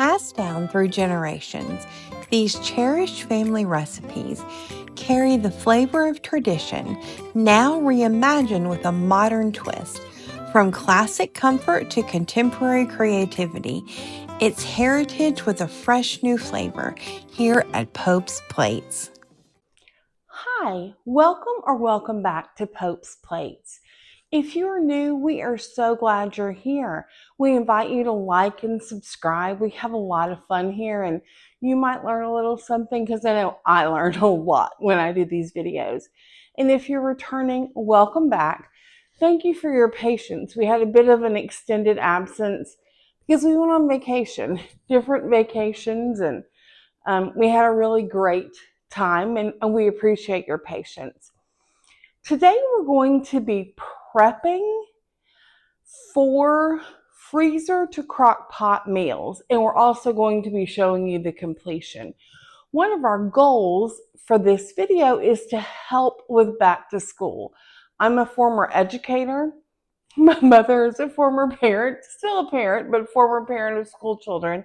Passed down through generations, these cherished family recipes carry the flavor of tradition, now reimagined with a modern twist. From classic comfort to contemporary creativity, it's heritage with a fresh new flavor here at Pope's Plates. Hi, welcome back to Pope's Plates. If you're new, we are so glad you're here. We invite you to like and subscribe. We have a lot of fun here, and you might learn a little something because I know I learned a lot when I did these videos. And if you're returning, welcome back. Thank you for your patience. We had a bit of an extended absence because we went on vacation, different vacations, and we had a really great time, and we appreciate your patience. Today we're going to be prepping for freezer to crock pot meals, and we're also going to be showing you the completion. One of our goals for this video is to help with back to school. I'm a former educator. My mother is a former parent, still a parent, but former parent of school children,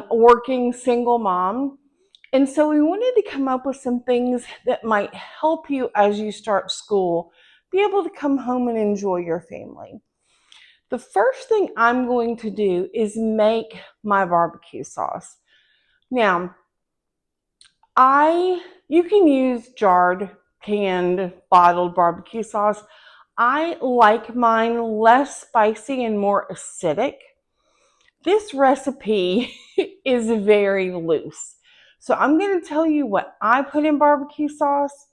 working single mom. And so we wanted to come up with some things that might help you as you start school, be able to come home and enjoy your family. The first thing I'm going to do is make my barbecue sauce. Now, you can use jarred, canned, bottled barbecue sauce. I like mine less spicy and more acidic. This recipe is very loose. So I'm going to tell you what I put in barbecue sauce.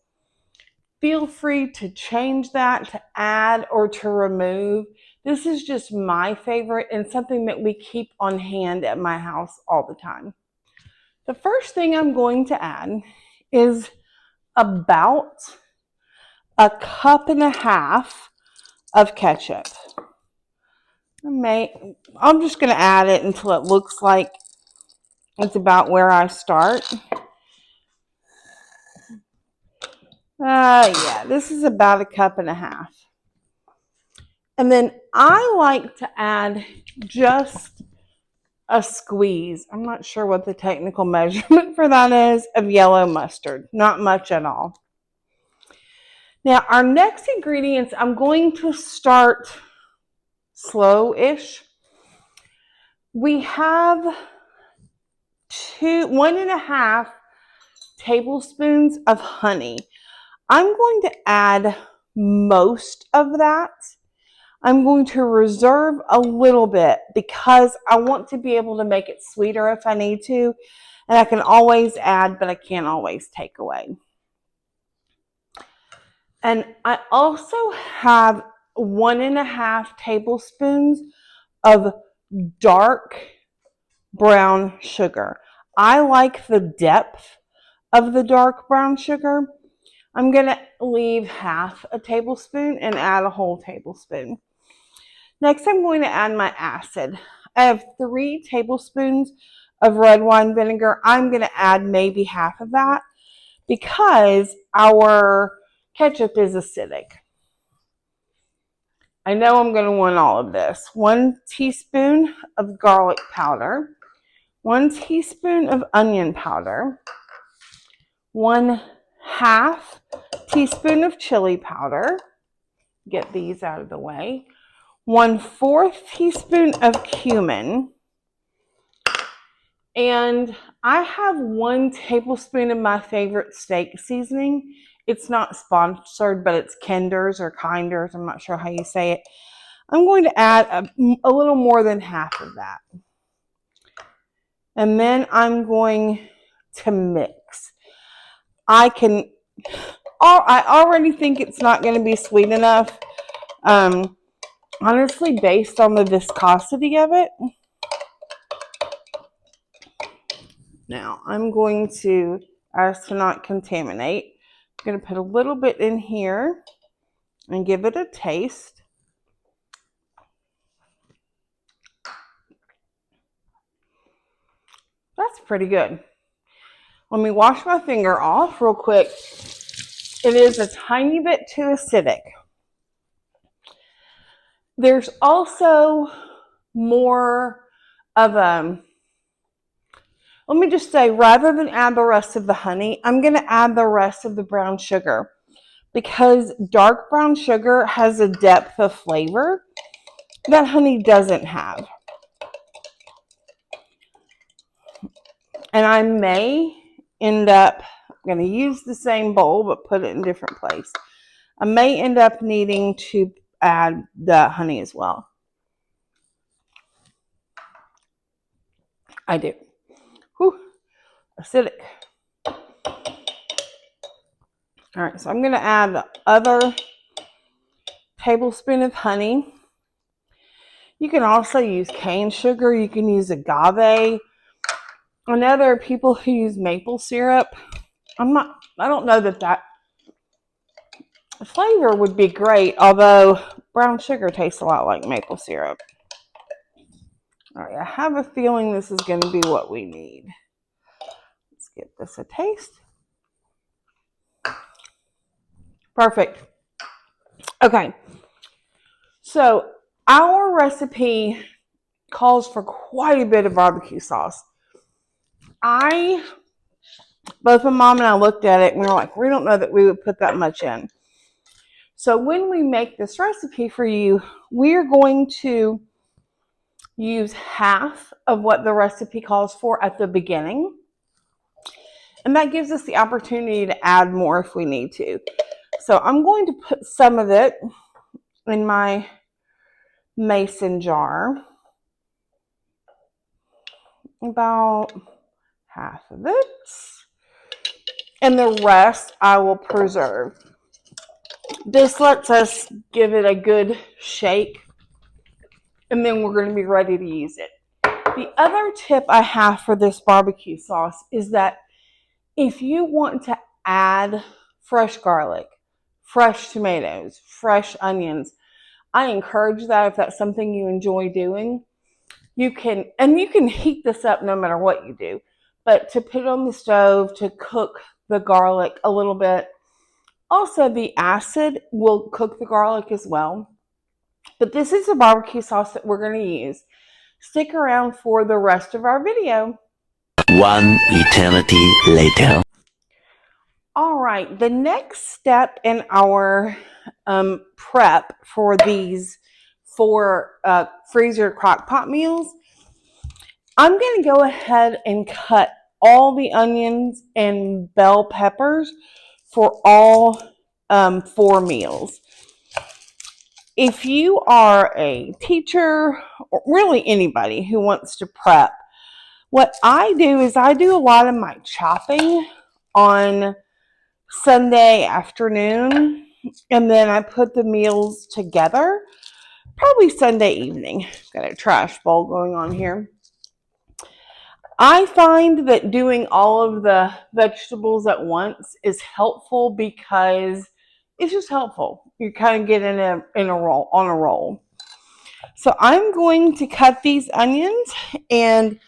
Feel free to change that, to add or to remove. This is just my favorite and something that we keep on hand at my house all the time. The first thing I'm going to add is about a cup and a half of ketchup. I'm just going to add it until it looks like it's about where I start. Yeah, this is about a cup and a half. And then I like to add just a squeeze. I'm not sure what the technical measurement for that is, of yellow mustard. Not much at all. Now, our next ingredients, I'm going to start slow-ish. We have 1.5 tablespoons of honey. I'm going to add most of that. I'm going to reserve a little bit because I want to be able to make it sweeter if I need to. And I can always add, but I can't always take away. And I also have 1.5 tablespoons of dark brown sugar. I like the depth of the dark brown sugar. I'm going to leave half a tablespoon and add a whole tablespoon. Next, I'm going to add my acid. I have 3 tablespoons of red wine vinegar. I'm going to add maybe half of that because our ketchup is acidic. I know I'm going to want all of this. 1 teaspoon of garlic powder, 1 teaspoon of onion powder, 1/2 teaspoon of chili powder. Get these out of the way. 1/4 teaspoon of cumin. And I have 1 tablespoon of my favorite steak seasoning. It's not sponsored, but it's Kinder's or Kinder's. I'm not sure how you say it. I'm going to add a little more than half of that. And then I'm going to mix. I already think it's not going to be sweet enough. Honestly, based on the viscosity of it. Now, I'm going to, as to not contaminate, I'm going to put a little bit in here and give it a taste. That's pretty good. Let me wash my finger off real quick. It is a tiny bit too acidic. There's also more of a Let me just say, rather than add the rest of the honey, I'm going to add the rest of the brown sugar because dark brown sugar has a depth of flavor that honey doesn't have. And I may end up, I'm going to use the same bowl but put it in a different place. I may end up needing to add the honey as well. I do. Whew, acidic. All right, so I'm going to add the other tablespoon of honey. You can also use cane sugar. You can use agave. I know there are people who use maple syrup. I don't know that flavor would be great, although brown sugar tastes a lot like maple syrup. All right, I have a feeling this is going to be what we need. Let's give this a taste. Perfect. Okay, so our recipe calls for quite a bit of barbecue sauce. Both my mom and I looked at it and we were like, we don't know that we would put that much in. So when we make this recipe for you, we're going to use half of what the recipe calls for at the beginning. And that gives us the opportunity to add more if we need to. So I'm going to put some of it in my mason jar. About half of it. And the rest I will preserve. This lets us give it a good shake. And then we're going to be ready to use it. The other tip I have for this barbecue sauce is that if you want to add fresh garlic, fresh tomatoes, fresh onions, I encourage that if that's something you enjoy doing. You can heat this up no matter what you do, but to put it on the stove to cook the garlic a little bit. Also, the acid will cook the garlic as well. But this is the barbecue sauce that we're going to use. Stick around for the rest of our video. One eternity later. All right, the next step in our prep for these 4 freezer crock pot meals, I'm going to go ahead and cut all the onions and bell peppers for all 4 meals. If you are a teacher or really anybody who wants to prep, what I do is I do a lot of my chopping on Sunday afternoon, and then I put the meals together probably Sunday evening. Got a trash bowl going on here. I find that doing all of the vegetables at once is helpful because it's just helpful. You kind of get in a roll. So I'm going to cut these onions and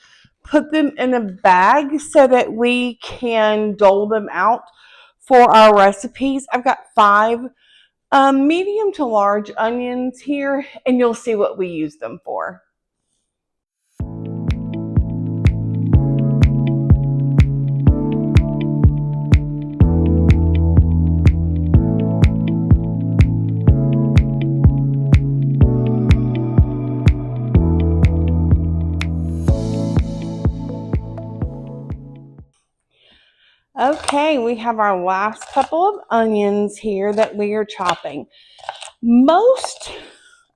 put them in a bag so that we can dole them out for our recipes. I've got 5 medium to large onions here, and you'll see what we use them for. Okay, we have our last couple of onions here that we are chopping. Most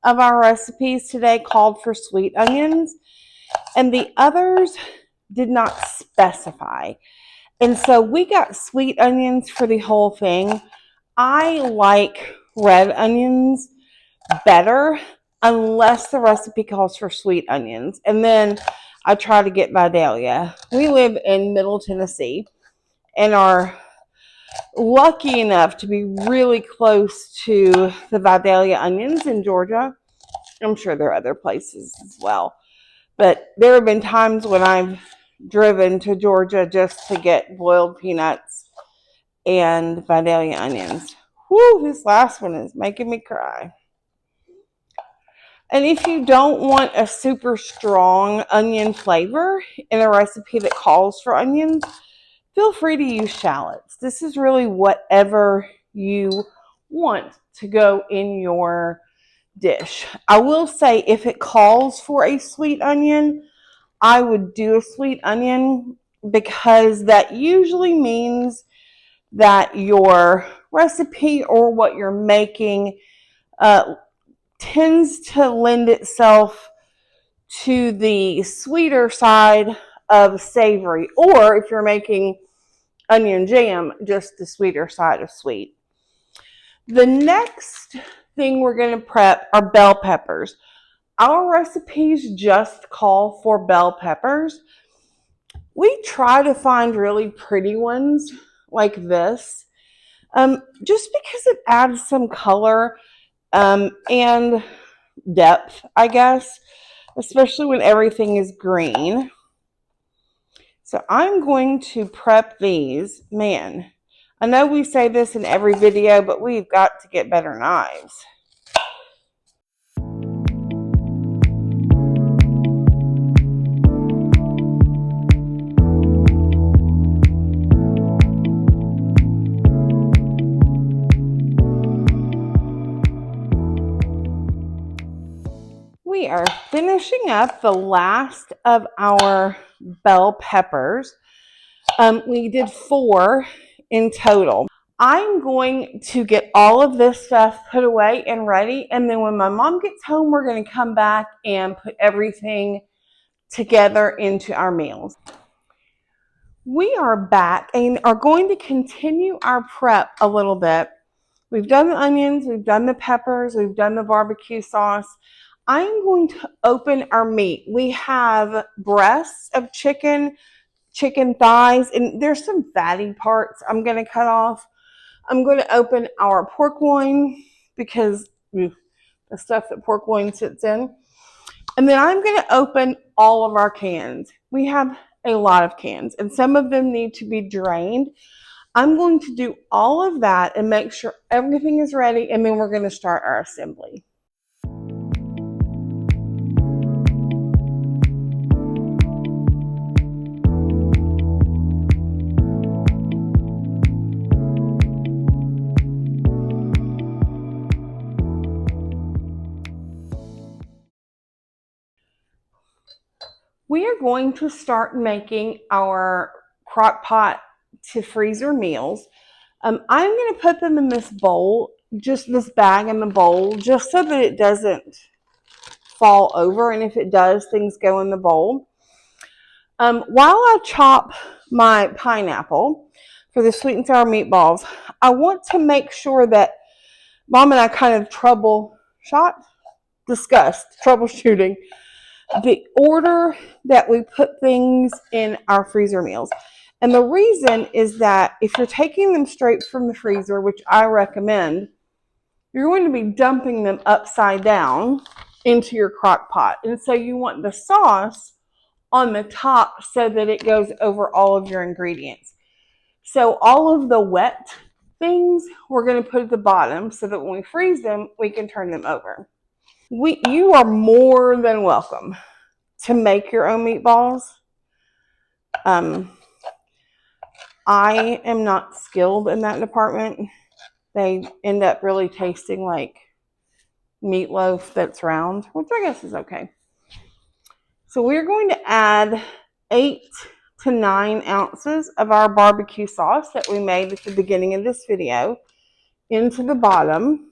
of our recipes today called for sweet onions, and the others did not specify. And so we got sweet onions for the whole thing. I like red onions better unless the recipe calls for sweet onions. And then I try to get Vidalia. We live in Middle Tennessee and are lucky enough to be really close to the Vidalia onions in Georgia. I'm sure there are other places as well. But there have been times when I've driven to Georgia just to get boiled peanuts and Vidalia onions. Whew, this last one is making me cry. And if you don't want a super strong onion flavor in a recipe that calls for onions, feel free to use shallots. This is really whatever you want to go in your dish. I will say if it calls for a sweet onion, I would do a sweet onion because that usually means that your recipe or what you're making tends to lend itself to the sweeter side of savory, or if you're making onion jam, just the sweeter side of sweet. The next thing we're going to prep are bell peppers. Our recipes just call for bell peppers. We try to find really pretty ones like this, just because it adds some color and depth, I guess, especially when everything is green. So I'm going to prep these. Man, I know we say this in every video, but we've got to get better knives. We are finishing up the last of our bell peppers. We did 4 in total. I'm going to get all of this stuff put away and ready, and then when my mom gets home, we're going to come back and put everything together into our meals. We are back and are going to continue our prep a little bit. We've done the onions, we've done the peppers, we've done the barbecue sauce. I'm going to open our meat. We have breasts of chicken, chicken thighs, and there's some fatty parts I'm going to cut off. I'm going to open our pork loin because the stuff that pork loin sits in. And then I'm going to open all of our cans. We have a lot of cans, and some of them need to be drained. I'm going to do all of that and make sure everything is ready, and then we're going to start our assembly. We are going to start making our crock pot to freezer meals. I'm going to put them in this bowl, just this bag in the bowl, just so that it doesn't fall over. And if it does, things go in the bowl. While I chop my pineapple for the sweet and sour meatballs, I want to make sure that Mom and I kind of troubleshooting the order that we put things in our freezer meals. And the reason is that if you're taking them straight from the freezer, which I recommend, you're going to be dumping them upside down into your crock pot. And so you want the sauce on the top so that it goes over all of your ingredients. So all of the wet things we're going to put at the bottom so that when we freeze them, we can turn them over. You are more than welcome to make your own meatballs. I am not skilled in that department. They end up really tasting like meatloaf that's round, which I guess is okay. So we're going to add 8 to 9 ounces of our barbecue sauce that we made at the beginning of this video into the bottom.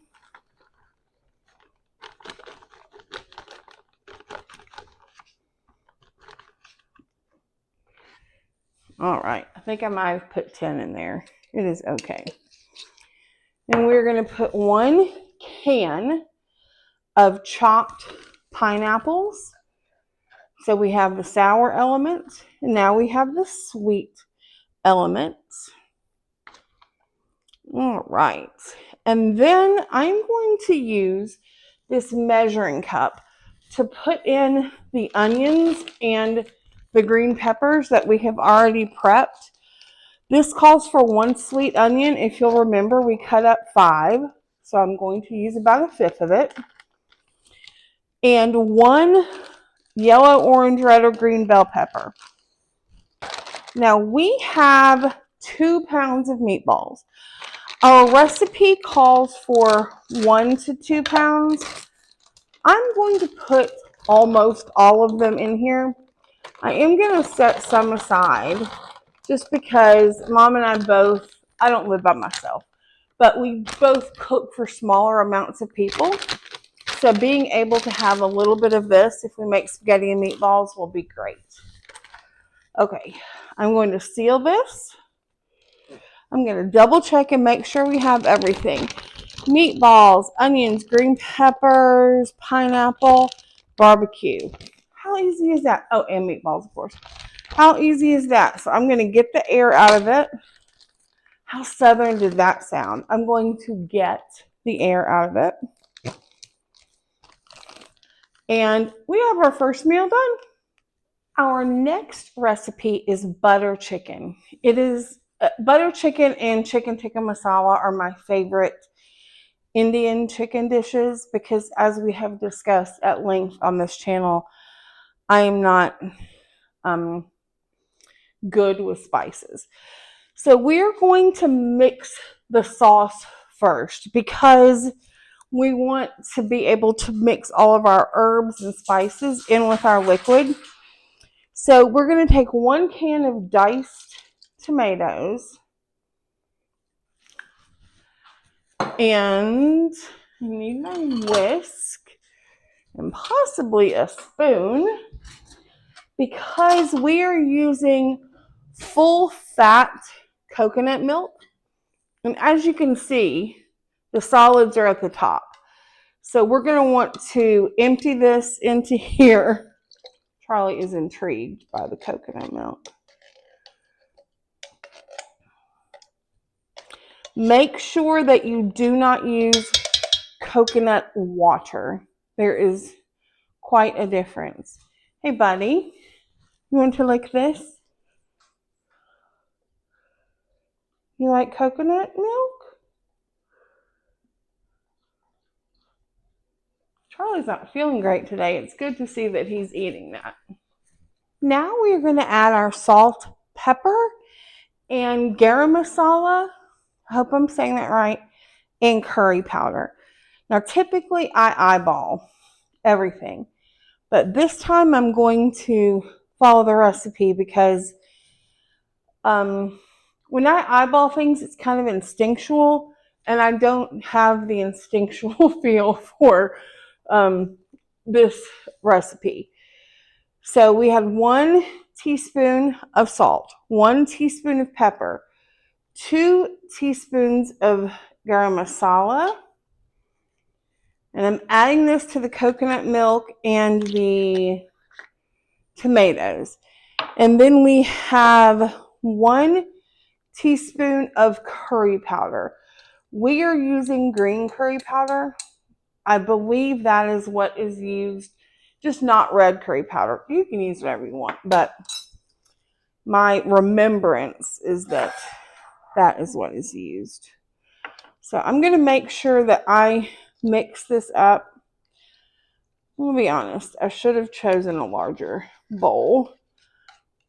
All right, I think I might have put 10 in there. It is okay. And we're going to put 1 can of chopped pineapples. So we have the sour element, and now we have the sweet elements. All right. And then I'm going to use this measuring cup to put in the onions and the green peppers that we have already prepped. This calls for 1 sweet onion. If you'll remember, we cut up 5. So I'm going to use about 1/5 of it. and 1 yellow, orange, red, or green bell pepper. Now we have 2 pounds of meatballs. Our recipe calls for 1 to 2 pounds. I'm going to put almost all of them in here. I am going to set some aside just because Mom and I both, I don't live by myself, but we both cook for smaller amounts of people. So being able to have a little bit of this if we make spaghetti and meatballs will be great. Okay, I'm going to seal this. I'm going to double check and make sure we have everything. Meatballs, onions, green peppers, pineapple, barbecue. How easy is that? Oh, and meatballs, of course. How easy is that? So I'm going to get the air out of it. How southern did that sound? I'm going to get the air out of it. And we have our first meal done. Our next recipe is butter chicken. It is butter chicken and chicken tikka masala are my favorite Indian chicken dishes because, as we have discussed at length on this channel, I am not good with spices. So we're going to mix the sauce first because we want to be able to mix all of our herbs and spices in with our liquid. So we're going to take 1 can of diced tomatoes and I need my whisk and possibly a spoon because we are using full fat coconut milk. And as you can see, the solids are at the top. So we're going to want to empty this into here. Charlie is intrigued by the coconut milk. Make sure that you do not use coconut water. There is quite a difference. Hey, buddy, you want to lick this? You like coconut milk? Charlie's not feeling great today. It's good to see that he's eating that. Now we're going to add our salt, pepper, and garam masala. I hope I'm saying that right. And curry powder. Now, typically I eyeball everything, but this time I'm going to follow the recipe because when I eyeball things, it's kind of instinctual, and I don't have the instinctual feel for this recipe. So we had 1 teaspoon of salt, 1 teaspoon of pepper, 2 teaspoons of garam masala, and I'm adding this to the coconut milk and the tomatoes. And then we have 1 teaspoon of curry powder. We are using green curry powder. I believe that is what is used, just not red curry powder. You can use whatever you want, but my remembrance is that that is what is used. So I'm going to make sure that I mix this up. I'll be honest, I should have chosen a larger bowl.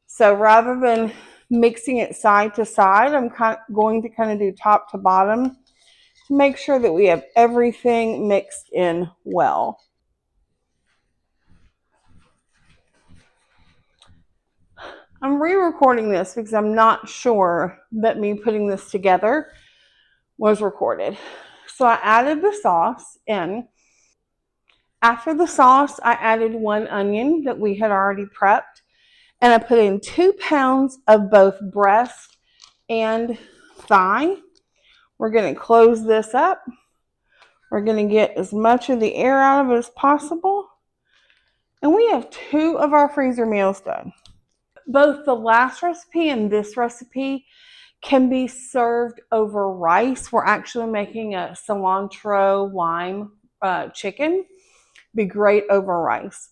So rather than mixing it side to side, I'm going to do top to bottom to make sure that we have everything mixed in well. I'm re-recording this because I'm not sure that me putting this together was recorded. So I added the sauce in. After the sauce, I added 1 onion that we had already prepped, and I put in 2 pounds of both breast and thigh. We're going to close this up. We're going to get as much of the air out of it as possible. And we have 2 of our freezer meals done. Both the last recipe and this recipe can be served over rice. We're actually making a cilantro lime chicken. Be great over rice.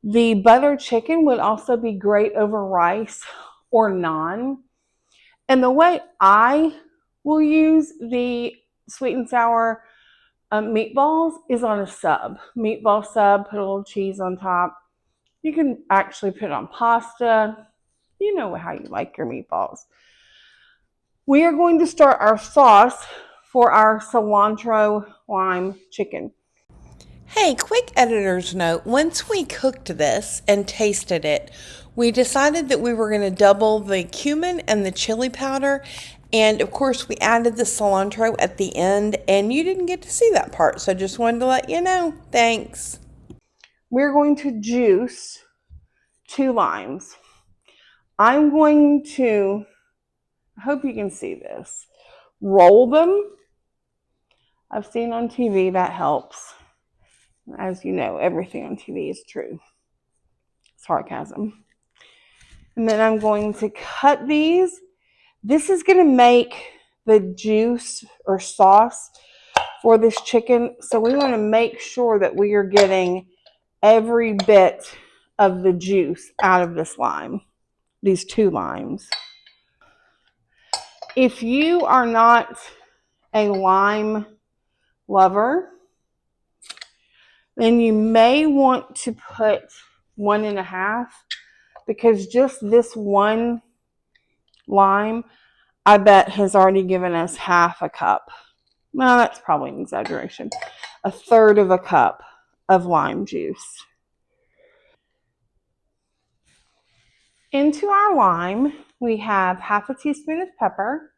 The butter chicken would also be great over rice or naan. And the way I will use the sweet and sour meatballs is on a sub. Meatball sub, put a little cheese on top. You can actually put it on pasta. You know how you like your meatballs. We are going to start our sauce for our cilantro lime chicken. Hey, quick editor's note. Once we cooked this and tasted it, we decided that we were going to double the cumin and the chili powder. And of course, we added the cilantro at the end, and you didn't get to see that part. So just wanted to let you know. Thanks. We're going to juice 2 limes. I'm going to, I hope you can see this, roll them. I've seen on TV that helps. As you know, everything on TV is true. Sarcasm. And then I'm going to cut these. This is going to make the juice or sauce for this chicken. So we want to make sure that we are getting every bit of the juice out of this lime, these 2 limes. If you are not a lime lover, then you may want to put 1.5, because just this one lime, I bet, has already given us half a cup. No, that's probably an exaggeration. 1/3 of a cup of lime juice. Into our lime, we have 1/2 teaspoon of pepper,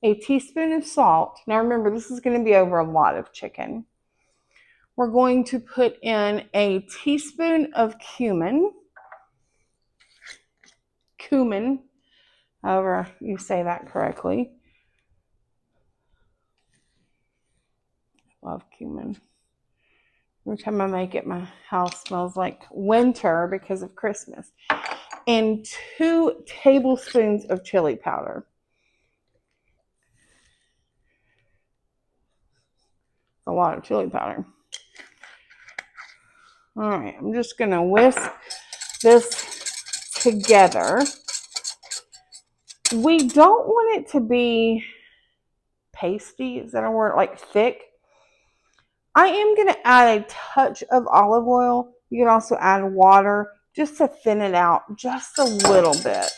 a teaspoon of salt. Now remember, this is going to be over a lot of chicken. We're going to put in a teaspoon of cumin, however you say that correctly. Love cumin. Every time I make it, my house smells like winter because of Christmas. And 2 tablespoons of chili powder. A lot of chili powder. All right, I'm just going to whisk this together. We don't want it to be pasty, is that a word? Like thick. I am going to add a touch of olive oil. You can also add water just to thin it out just a little bit.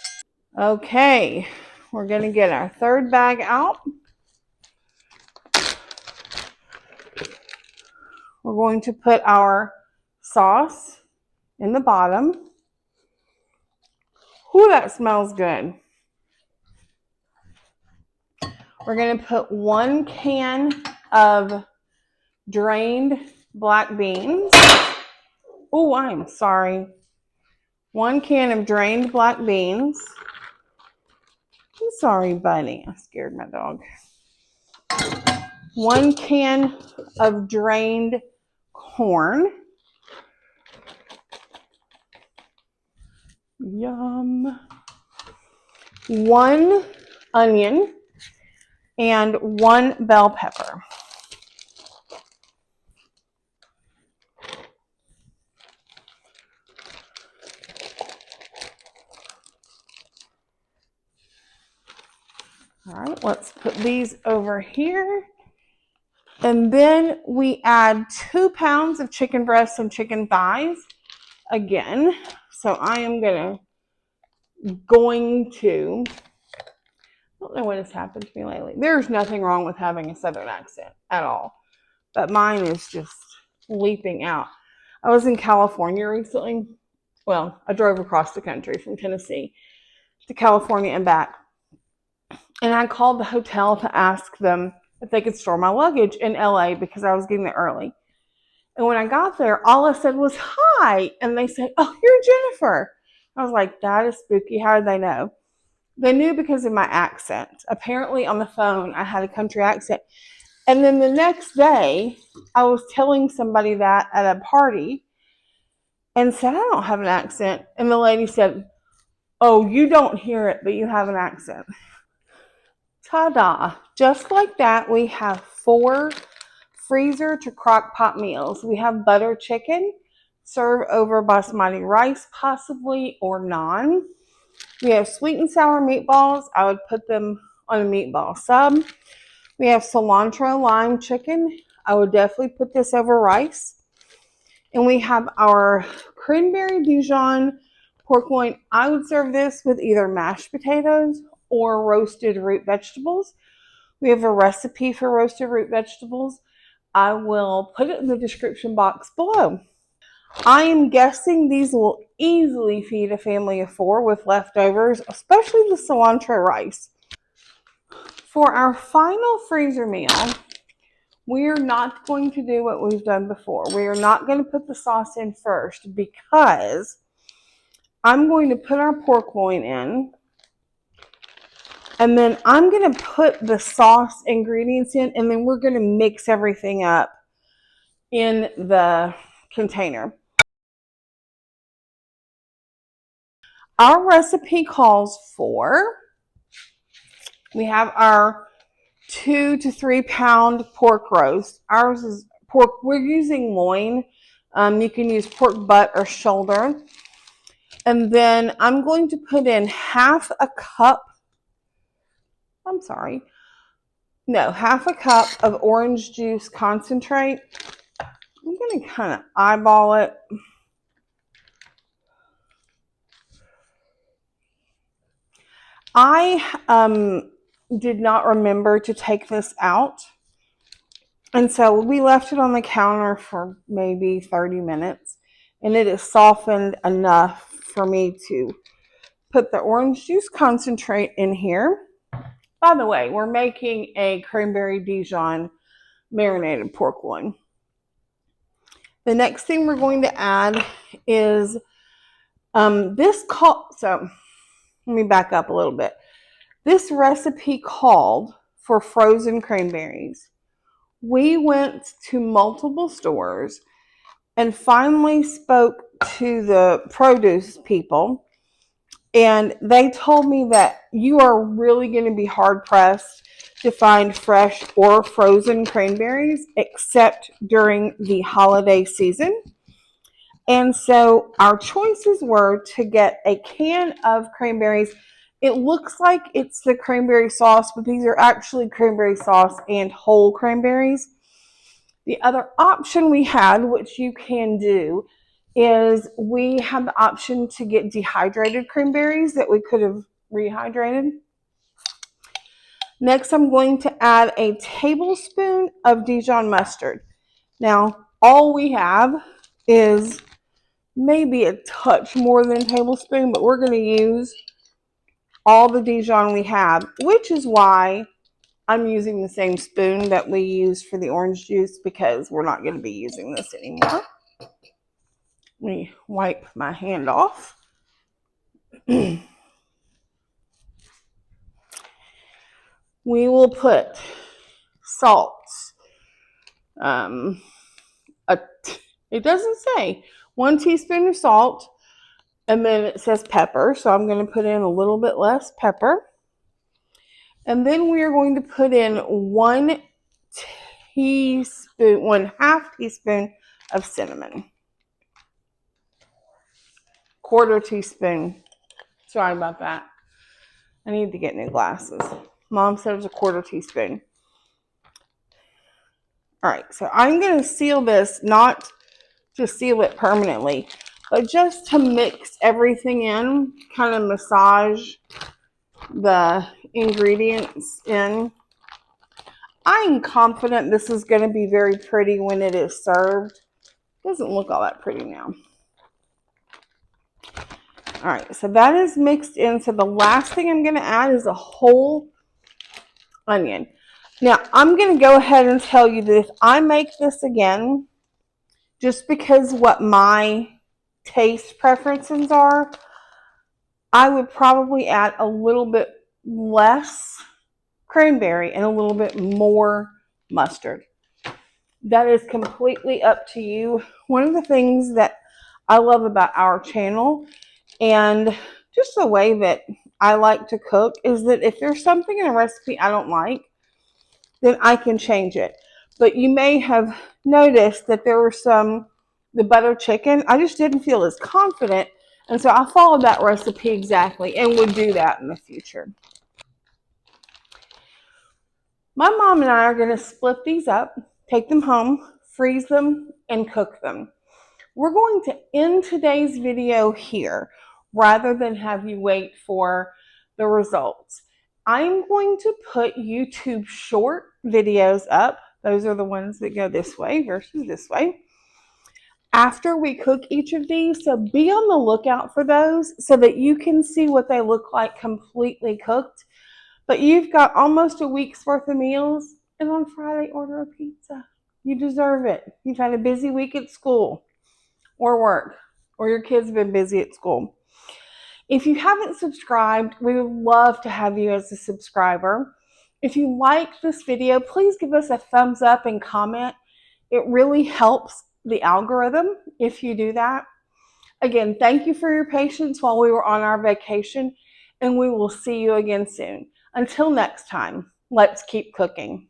Okay, we're going to get our 3rd bag out. We're going to put our sauce in the bottom. Ooh, that smells good. We're going to put 1 can of drained black beans. Oh, I'm sorry. 1 can of drained black beans. I'm sorry, Bunny. I scared my dog. 1 can of drained corn. Yum. 1 onion and 1 bell pepper. All right, let's put these over here. And then we add 2 pounds of chicken breasts and chicken thighs again. So I am going to, I don't know what has happened to me lately. There's nothing wrong with having a Southern accent at all, but mine is just leaping out. I was in California recently. Well, I drove across the country from Tennessee to California and back. And I called the hotel to ask them if they could store my luggage in LA because I was getting there early. And when I got there, all I said was, "Hi." And they said, "Oh, you're Jennifer." I was like, that is spooky. How did they know? They knew because of my accent. Apparently on the phone, I had a country accent. And then the next day, I was telling somebody that at a party and said, "I don't have an accent." And the lady said, "Oh, you don't hear it, but you have an accent." Ta-da. Just like that, we have 4 freezer to crock pot meals. We have butter chicken, serve over basmati rice possibly, or naan. We have sweet and sour meatballs. I would put them on a meatball sub. We have cilantro lime chicken. I would definitely put this over rice. And we have our cranberry Dijon pork loin. I would serve this with either mashed potatoes or roasted root vegetables. We have a recipe for roasted root vegetables. I will put it in the description box below. I am guessing these will easily feed a family of 4 with leftovers, especially the cilantro rice. For our final freezer meal, we are not going to do what we've done before. We are not going to put the sauce in first because I'm going to put our pork loin in, and then I'm going to put the sauce ingredients in, and then we're going to mix everything up in the container. Our recipe calls for, we have our 2 to 3 pound pork roast. Ours is pork, we're using loin. You can use pork butt or shoulder. And then I'm going to put in half a cup of orange juice concentrate. I'm going to kind of eyeball it. I did not remember to take this out. And so we left it on the counter for maybe 30 minutes. And it is softened enough for me to put the orange juice concentrate in here. By the way, we're making a cranberry Dijon marinated pork loin. The next thing we're going to add is so let me back up a little bit. This recipe called for frozen cranberries. We went to multiple stores and finally spoke to the produce people, and they told me that you are really going to be hard pressed to find fresh or frozen cranberries except during the holiday season. And so our choices were to get a can of cranberries. It looks like it's the cranberry sauce, but these are actually cranberry sauce and whole cranberries. The other option we had, which you can do, is we have the option to get dehydrated cranberries that we could have rehydrated. Next, I'm going to add a tablespoon of Dijon mustard. Now, all we have is maybe a touch more than a tablespoon, but we're going to use all the Dijon we have, which is why I'm using the same spoon that we used for the orange juice, because we're not going to be using this anymore. Let me wipe my hand off. We will put salt. It doesn't say 1 teaspoon of salt, and then it says pepper, so I'm going to put in a little bit less pepper. And then we are going to put in 1/2 teaspoon of cinnamon. 1/4 teaspoon. Sorry about that. I need to get new glasses. Mom said it was a 1/4 teaspoon. All right, so I'm going to seal this, not to seal it permanently, but just to mix everything in, kind of massage the ingredients in. I'm confident this is going to be very pretty when it is served. It doesn't look all that pretty now. All right, so that is mixed in. So the last thing I'm going to add is a whole onion. Now, I'm going to go ahead and tell you that if I make this again, just because what my taste preferences are, I would probably add a little bit less cranberry and a little bit more mustard. That is completely up to you. One of the things that I love about our channel and just the way that I like to cook is that if there's something in a recipe I don't like, then I can change it. But you may have noticed that there were the butter chicken, I just didn't feel as confident. And so I followed that recipe exactly and would do that in the future. My mom and I are going to split these up, take them home, freeze them, and cook them. We're going to end today's video here rather than have you wait for the results. I'm going to put YouTube short videos up. Those are the ones that go this way versus this way, after we cook each of these. So be on the lookout for those so that you can see what they look like completely cooked. But you've got almost a week's worth of meals, and on Friday order a pizza. You deserve it. You've had a busy week at school or work, or your kids have been busy at school. If you haven't subscribed, we would love to have you as a subscriber. If you like this video, please give us a thumbs up and comment. It really helps the algorithm if you do that. Again, thank you for your patience while we were on our vacation, and we will see you again soon. Until next time, let's keep cooking.